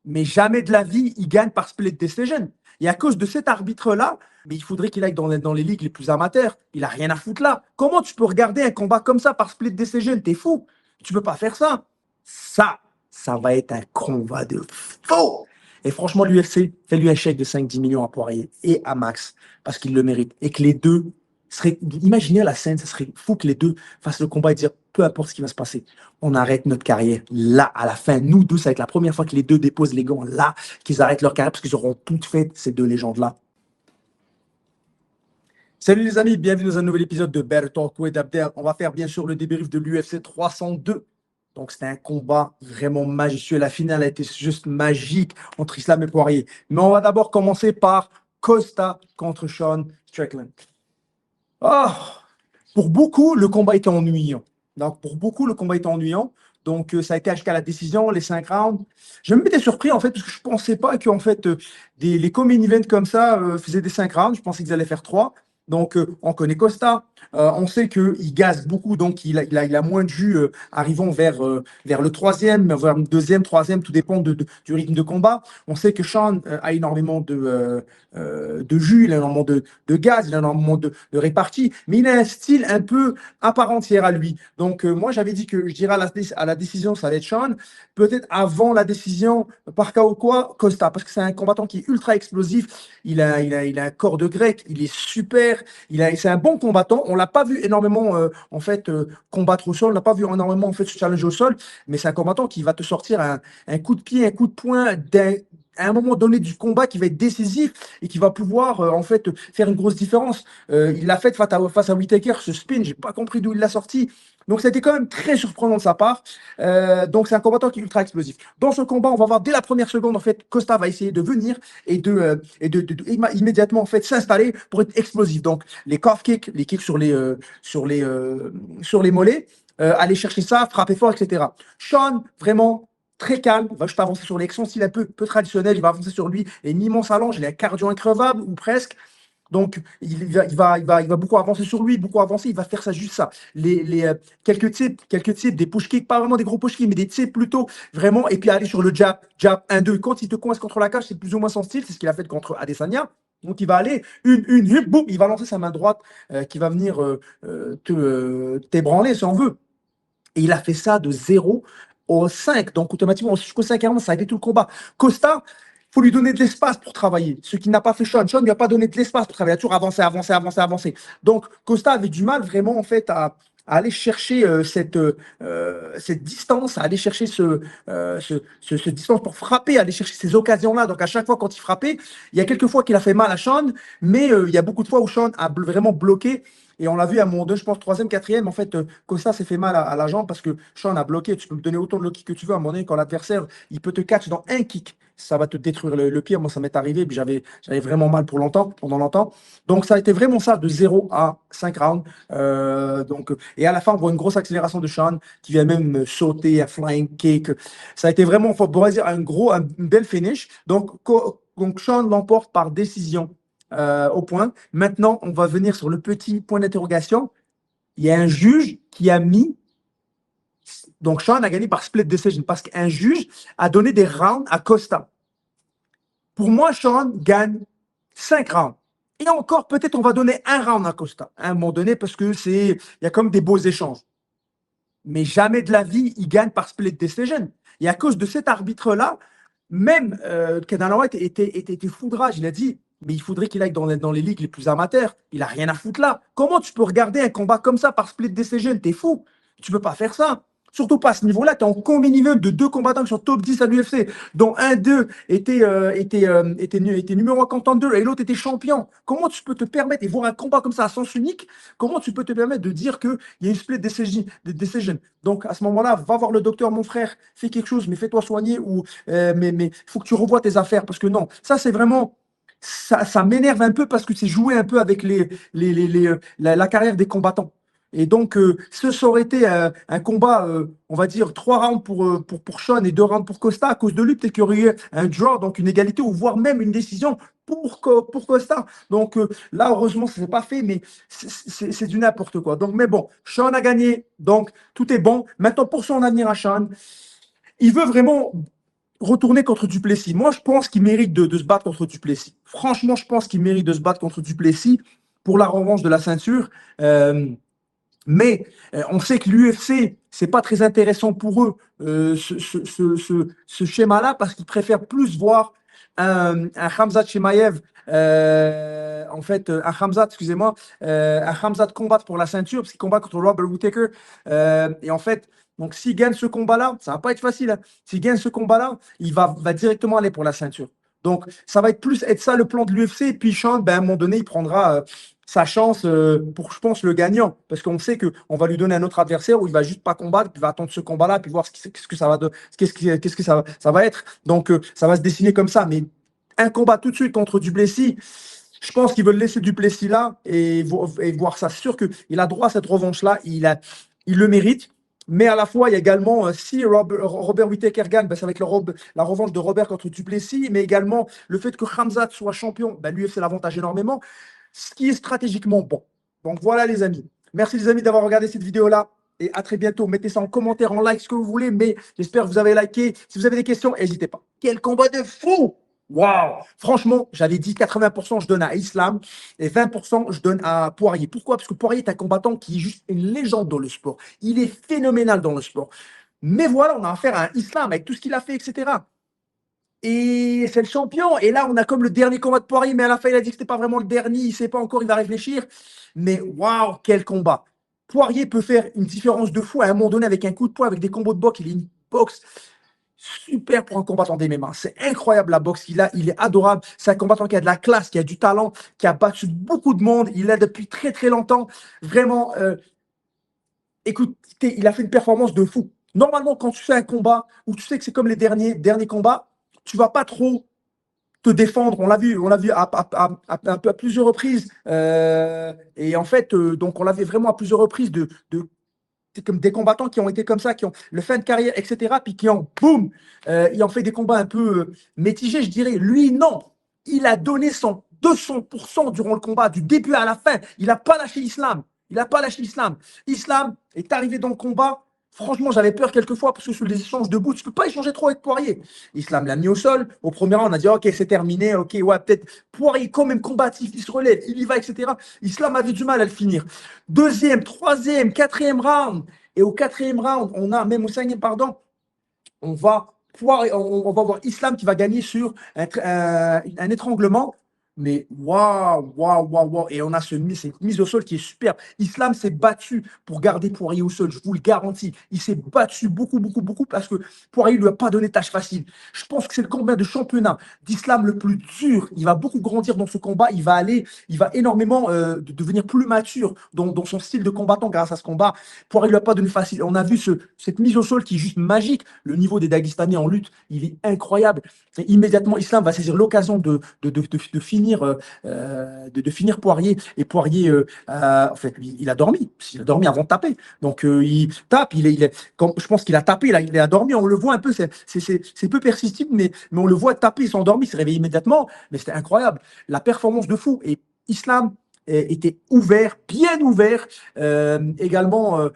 Mais jamais de la vie, il gagne par split decision. Et à cause de cet arbitre-là, mais il faudrait qu'il aille dans les ligues les plus amateurs. Il n'a rien à foutre là. Comment tu peux regarder un combat comme ça par split decision? T'es fou. Tu peux pas faire ça. Ça, ça va être un combat de faux. Et franchement, l'UFC, fais-lui un chèque de 5-10 millions à Poirier et à Max, parce qu'il le mérite. Et que les deux seraient. Imaginez la scène, ça serait fou que les deux fassent le combat et dire peu importe ce qui va se passer, on arrête notre carrière là, à la fin. Nous deux, ça va être la première fois que les deux déposent les gants là, qu'ils arrêtent leur carrière, parce qu'ils auront toutes fait, ces deux légendes-là. Salut les amis, bienvenue dans un nouvel épisode de Better Talk with Abder. On va faire bien sûr le débrief de l'UFC 302. Donc c'était un combat vraiment majestueux. La finale a été juste magique entre Islam et Poirier. Mais on va d'abord commencer par Costa contre Sean Strickland. Ah, pour beaucoup, le combat était ennuyant. Donc, pour beaucoup, le combat était ennuyant. Donc, ça a été jusqu'à la décision, les 5 rounds. Je me m'étais surpris, en fait, parce que je ne pensais pas que, en fait, les co-main events comme ça faisaient des 5 rounds. Je pensais qu'ils allaient faire 3. Donc, on connaît Costa. On sait qu'il gaze beaucoup, donc il a moins de jus arrivant vers le troisième, vers le deuxième, troisième, tout dépend du rythme de combat. On sait que Sean a énormément de jus, il a énormément de gaz, il a énormément de répartie, mais il a un style un peu à part entière à lui. Donc, moi, j'avais dit que je dirais à la décision, ça allait être Sean. Peut-être avant la décision, par KO quoi, Costa, parce que c'est un combattant qui est ultra explosif. Il a un corps de grec, il est super, c'est un bon combattant. On l'a pas vu énormément, en fait, combattre au sol, on l'a pas vu énormément, en fait, se challenger au sol, mais c'est un combattant qui va te sortir un coup de pied, un coup de poing à un moment donné du combat qui va être décisif et qui va pouvoir en fait faire une grosse différence. Il l'a fait face à Whittaker, ce spin, j'ai pas compris d'où il l'a sorti. Donc ça a été quand même très surprenant de sa part. Donc c'est un combattant qui est ultra explosif. Dans ce combat, on va voir dès la première seconde en fait, Costa va essayer de venir immédiatement en fait s'installer pour être explosif. Donc les calf kicks, les kicks sur les mollets, aller chercher ça, frapper fort, etc. Sean, vraiment très calme, il va juste avancer sur l'ex, son style un peu traditionnel, il va avancer sur lui, et une immense allonge, il a un cardio increvable, ou presque. Donc, il va beaucoup avancer sur lui, beaucoup avancer, il va faire ça juste ça. Quelques tips, des push kicks, pas vraiment des gros push kicks, mais des tips plutôt, vraiment, et puis aller sur le jab 1-2. Quand il te coince contre la cage, c'est plus ou moins son style, c'est ce qu'il a fait contre Adesanya. Donc, il va aller, une hip, boum, il va lancer sa main droite qui va venir t'ébranler, si on veut. Et il a fait ça de 0 au 5. Donc, automatiquement, jusqu'au 5 ça a été tout le combat. Costa, il faut lui donner de l'espace pour travailler. Ce qui n'a pas fait Sean. Sean ne lui a pas donné de l'espace pour travailler. Il a toujours avancé, avancé, avancé, avancé. Donc, Costa avait du mal vraiment, en fait, à aller chercher cette distance, à aller chercher ce distance pour frapper, à aller chercher ces occasions-là. Donc, à chaque fois, quand il frappait, il y a quelques fois qu'il a fait mal à Sean, mais il y a beaucoup de fois où Sean a vraiment bloqué. Et on l'a vu à un moment donné, je pense, troisième, quatrième, en fait, Costa s'est fait mal à la jambe parce que Sean a bloqué. Tu peux me donner autant de low kick que tu veux. À un moment donné, quand l'adversaire, il peut te catch dans un kick, ça va te détruire le pied. Moi, ça m'est arrivé, puis j'avais vraiment mal pendant longtemps. Donc, ça a été vraiment ça, de 0 à 5 rounds. Et à la fin, on voit une grosse accélération de Sean qui vient même sauter, un flying kick. Ça a été vraiment, on pourrait dire, un bel finish. Donc Sean l'emporte par décision au point. Maintenant, on va venir sur le petit point d'interrogation. Il y a un juge qui a mis. Donc, Sean a gagné par split decision parce qu'un juge a donné des rounds à Costa. Pour moi, Sean gagne 5 rounds. Et encore, peut-être on va donner un round à Costa à un moment donné parce il y a comme des beaux échanges. Mais jamais de la vie, il gagne par split decision. Et à cause de cet arbitre-là, même Dana White était foudrage. Il a dit, mais il faudrait qu'il aille dans les ligues les plus amateurs. Il n'a rien à foutre là. Comment tu peux regarder un combat comme ça par split decision? T'es fou. Tu ne peux pas faire ça. Surtout pas à ce niveau-là. Tu es en combi-niveau de deux combattants qui sont top 10 à l'UFC, dont un d'eux était numéro 1 contender et l'autre était champion. Comment tu peux te permettre, et voir un combat comme ça à sens unique, comment tu peux te permettre de dire qu'il y a une split decision? Donc à ce moment-là, va voir le docteur, mon frère, fais quelque chose, mais fais-toi soigner mais il faut que tu revoies tes affaires parce que non, ça c'est vraiment. Ça m'énerve un peu parce que c'est jouer un peu avec la carrière des combattants. Et donc, ça aurait été un combat, on va dire, 3 rounds pour Sean et 2 rounds pour Costa, à cause de lui, peut-être qu'il y aurait eu un draw, donc une égalité, ou voire même une décision pour Costa. Donc là, heureusement, ça ne s'est pas fait, mais c'est du n'importe quoi. Donc, mais bon, Sean a gagné, donc tout est bon. Maintenant, pour son avenir à Sean, il veut vraiment retourner contre Duplessis. Moi, je pense qu'il mérite de se battre contre Duplessis. Franchement, je pense qu'il mérite de se battre contre Duplessis pour la revanche de la ceinture. Euh, mais on sait que l'UFC, c'est pas très intéressant pour eux, ce schéma-là, parce qu'ils préfèrent plus voir un Khamzat Chimaev, un Khamzat, excusez-moi, un Khamzat combattre pour la ceinture, parce qu'il combat contre Robert Whittaker. Et en fait, donc s'il gagne ce combat-là, ça va pas être facile, hein. S'il gagne ce combat-là, il va directement aller pour la ceinture. Donc, ça va être plus être ça le plan de l'UFC. Et puis, Sean, ben, à un moment donné, il prendra sa chance pour, je pense, le gagnant. Parce qu'on sait qu'on va lui donner un autre adversaire où il va juste pas combattre, puis il va attendre ce combat-là, puis voir qu'est-ce que ça va, qu'est-ce que ça va être. Donc, ça va se dessiner comme ça. Mais un combat tout de suite contre Duplessis, je pense qu'ils veulent laisser Duplessis là et voir ça. C'est sûr qu'il a droit à cette revanche-là. Il le mérite. Mais à la fois, il y a également, si Robert Whittaker gagne, ben, ça va être la revanche de Robert contre Duplessis, mais également le fait que Khamzat soit champion, ben, l'UFC l'avantage énormément, ce qui est stratégiquement bon. Donc voilà les amis. Merci les amis d'avoir regardé cette vidéo-là et à très bientôt. Mettez ça en commentaire, en like, ce que vous voulez, mais j'espère que vous avez liké. Si vous avez des questions, n'hésitez pas. Quel combat de fou! Waouh! Franchement, j'avais dit 80% je donne à Islam et 20% je donne à Poirier. Pourquoi? Parce que Poirier est un combattant qui est juste une légende dans le sport. Il est phénoménal dans le sport. Mais voilà, on a affaire à un Islam avec tout ce qu'il a fait, etc. Et c'est le champion. Et là, on a comme le dernier combat de Poirier, mais à la fin, il a dit que c'était pas vraiment le dernier. Il sait pas encore, il va réfléchir. Mais waouh, quel combat! Poirier peut faire une différence de fou à un moment donné avec un coup de poing, avec des combos de boxe. Il est une boxe super pour un combattant d'MMA. C'est incroyable la boxe qu'il a. Il est adorable. C'est un combattant qui a de la classe, qui a du talent, qui a battu beaucoup de monde. Il l'a depuis très très longtemps. Vraiment, écoute, il a fait une performance de fou. Normalement, quand tu fais un combat où tu sais que c'est comme les derniers combats, tu vas pas trop te défendre. On l'a vu un peu à plusieurs reprises. Et en fait, donc on l'a vu vraiment à plusieurs reprises c'est comme des combattants qui ont été comme ça, qui ont le fin de carrière, etc. Puis qui ont, boum, ils ont fait des combats un peu mitigés, je dirais. Lui, non. Il a donné son 200% durant le combat, du début à la fin. Il n'a pas lâché Islam. Il n'a pas lâché Islam. Islam est arrivé dans le combat. Franchement, j'avais peur quelquefois parce que sur les échanges de bouts, tu ne peux pas échanger trop avec Poirier. Islam l'a mis au sol. Au premier round, on a dit ok, c'est terminé. Ok, ouais, peut-être Poirier, quand même combatif, il se relève, il y va, etc. Islam avait du mal à le finir. Deuxième, troisième, quatrième round. Et au quatrième round, on a, même au cinquième, pardon, on va voir Islam qui va gagner sur un étranglement. Mais waouh, waouh, waouh, waouh. Et on a cette mise au sol qui est superbe. Islam s'est battu pour garder Poirier au sol, je vous le garantis. Il s'est battu beaucoup, beaucoup, beaucoup parce que Poirier ne lui a pas donné tâche facile. Je pense que c'est le combat de championnat d'Islam le plus dur. Il va beaucoup grandir dans ce combat. Il va énormément devenir plus mature dans son style de combattant grâce à ce combat. Poirier ne lui a pas donné facile. On a vu cette mise au sol qui est juste magique. Le niveau des Dagestanais en lutte, il est incroyable. Et immédiatement, Islam va saisir l'occasion de finir Poirier. Et Poirier, en fait, il a dormi. Il a dormi avant de taper. Donc, il tape. Je pense qu'il a tapé. Il a dormi. On le voit un peu. C'est peu persistible, mais on le voit taper. Il s'est endormi. Il s'est réveillé immédiatement. Mais c'était incroyable. La performance de fou. Et Islam était ouvert, bien ouvert. Également,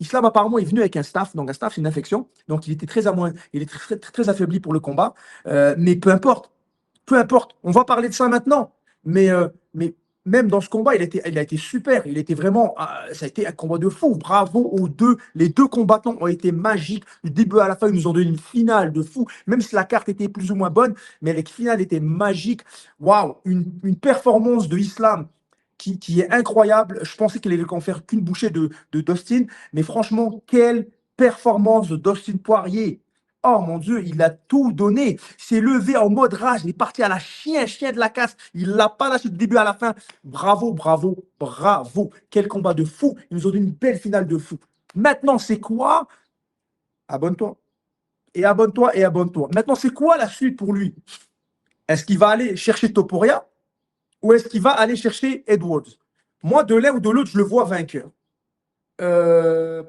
Islam apparemment est venu avec un staff. Donc un staff, c'est une infection. Donc il était il est très, très, très affaibli pour le combat. Mais peu importe. Peu importe, on va parler de ça maintenant. Mais même dans ce combat, il a été super. Il était vraiment, ça a été un combat de fou. Bravo aux deux. Les deux combattants ont été magiques. Du début à la fin, ils nous ont donné une finale de fou. Même si la carte était plus ou moins bonne, mais la finale était magique. Waouh, une performance de Islam qui est incroyable. Je pensais qu'il allait en faire qu'une bouchée de Dustin, mais franchement, quelle performance de Dustin Poirier. Oh mon Dieu, il a tout donné. Il s'est levé en mode rage. Il est parti à la chien de la casse. Il l'a pas lâché du début à la fin. Bravo, bravo, bravo. Quel combat de fou. Ils nous ont donné une belle finale de fou. Maintenant, c'est quoi? Abonne-toi. Et abonne-toi et abonne-toi. Maintenant, c'est quoi la suite pour lui? Est-ce qu'il va aller chercher Topuria ou est-ce qu'il va aller chercher Edwards? Moi, de l'un ou de l'autre, je le vois vainqueur. Euh,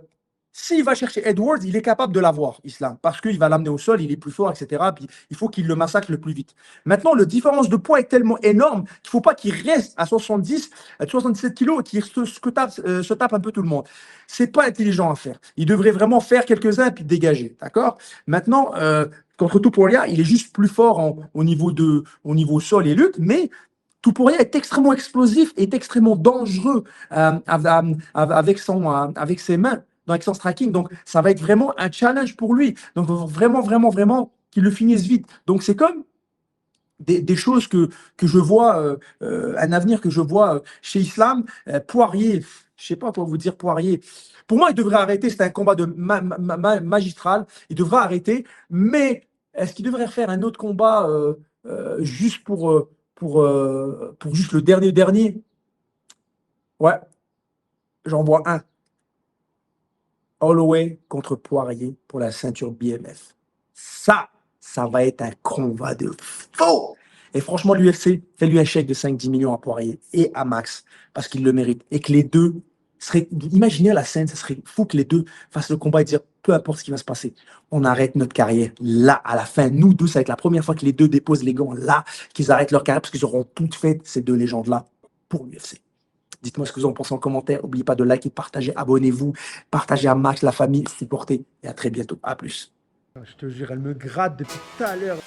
S'il va chercher Edwards, il est capable de l'avoir, Islam, parce qu'il va l'amener au sol, il est plus fort, etc. Puis il faut qu'il le massacre le plus vite. Maintenant, la différence de poids est tellement énorme qu'il ne faut pas qu'il reste à 70, à 77 kilos et qu'il se tape un peu tout le monde. C'est pas intelligent à faire. Il devrait vraiment faire quelques-uns et puis dégager. D'accord? Maintenant, contre Topuria, il est juste plus fort au niveau sol et lutte, mais Topuria est extrêmement explosif et est extrêmement dangereux avec ses mains, avec son striking. Donc, ça va être vraiment un challenge pour lui. Donc, il faut vraiment, vraiment, vraiment qu'il le finisse vite. Donc, c'est comme des choses que je vois, un avenir que je vois chez Islam. Poirier, je ne sais pas quoi vous dire, Poirier. Pour moi, il devrait arrêter. C'est un combat magistral. Il devrait arrêter. Mais est-ce qu'il devrait faire un autre combat juste pour juste le dernier? Ouais, j'en vois un. Holloway contre Poirier pour la ceinture BMF. Ça va être un combat de faux. Et franchement, l'UFC fait-lui un chèque de 5-10 millions à Poirier et à Max parce qu'il le mérite. Et que les deux seraient. Imaginez la scène, ça serait fou que les deux fassent le combat et dire peu importe ce qui va se passer, on arrête notre carrière là, à la fin. Nous deux, ça va être la première fois que les deux déposent les gants là, qu'ils arrêtent leur carrière parce qu'ils auront toutes fait ces deux légendes-là pour l'UFC. Dites-moi ce que vous en pensez en commentaire. N'oubliez pas de liker, partager, abonnez-vous, partagez à max la famille, supportez. Et à très bientôt. À plus. Je te jure, elle me gratte depuis tout à l'heure.